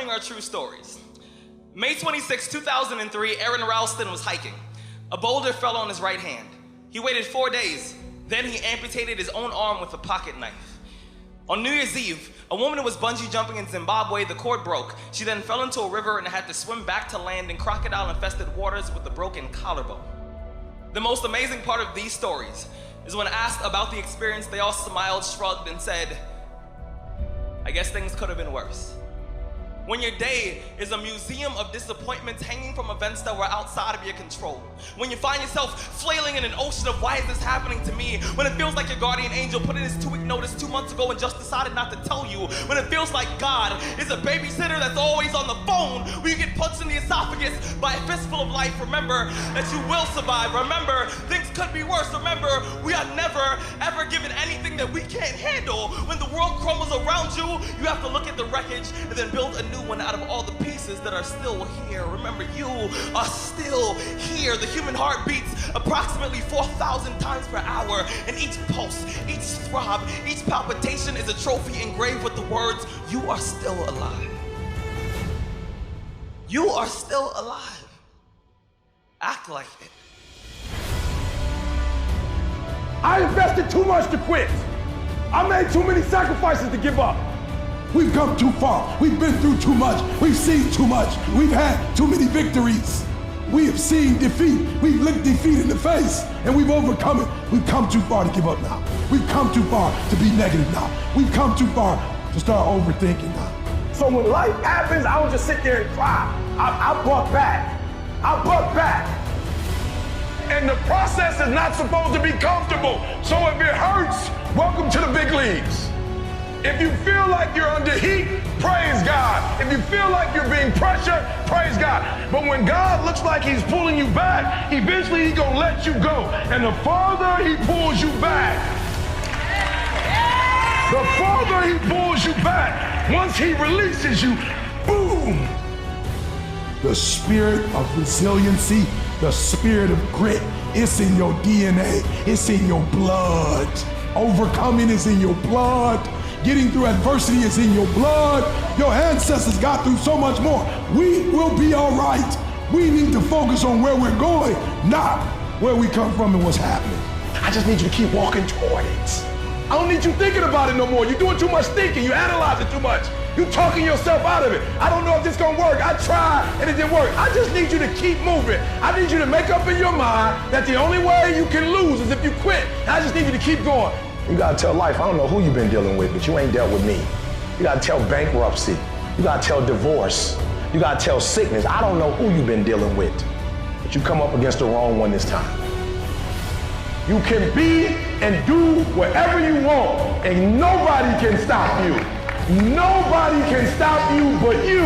following are true stories. May 26, 2003, Aaron Ralston was hiking. A boulder fell on his right hand. He waited 4 days. Then he amputated his own arm with a pocket knife. On New Year's Eve, a woman who was bungee jumping in Zimbabwe, the cord broke. She then fell into a river and had to swim back to land in crocodile-infested waters with a broken collarbone. The most amazing part of these stories is when asked about the experience, they all smiled, shrugged, and said, I guess things could have been worse. When your day is a museum of disappointments hanging from events that were outside of your control. When you find yourself flailing in an ocean of why is this happening to me? When it feels like your guardian angel put in his 2-week notice 2 months ago and just decided not to tell you. When it feels like God is a babysitter that's always on the phone. When you get punched in the esophagus by a fistful of life, remember that you will survive. Remember, things could be worse. Remember, we are never, ever given anything that we can't handle. When the world crumbles around you, you have to look at the wreckage and then build a new one out of all the pieces that are still here. Remember, you are still here. The human heart beats approximately 4,000 times per hour, and each pulse, each throb, each palpitation is a trophy engraved with the words, you are still alive. You are still alive. Act like it. I invested too much to quit. I made too many sacrifices to give up. We've come too far. We've been through too much. We've seen too much. We've had too many victories. We have seen defeat. We've looked defeat in the face and we've overcome it. We've come too far to give up now. We've come too far to be negative now. We've come too far to start overthinking now. So when life happens, I don't just sit there and cry. I buck back. I buck back. And the process is not supposed to be comfortable. So if it hurts, welcome to the big leagues. If you feel like you're under heat, praise God. If you feel like you're being pressured, praise God. But when God looks like he's pulling you back, eventually he's gonna let you go. And the farther he pulls you back, the farther he pulls you back, once he releases you, boom. The spirit of resiliency, the spirit of grit, it's in your DNA, it's in your blood. Overcoming is in your blood. Getting through adversity is in your blood. Your ancestors got through so much more. We will be all right. We need to focus on where we're going, not where we come from and what's happening. I just need you to keep walking toward it. I don't need you thinking about it no more. You're doing too much thinking. You analyze it too much. You're talking yourself out of it. I don't know if this is gonna work. I tried and it didn't work. I just need you to keep moving. I need you to make up in your mind that the only way you can lose is if you quit. And I just need you to keep going. You gotta tell life, I don't know who you've been dealing with, but you ain't dealt with me. You gotta tell bankruptcy. You gotta tell divorce. You gotta tell sickness. I don't know who you've been dealing with, but you come up against the wrong one this time. You can be and do whatever you want, and nobody can stop you. Nobody can stop you but you.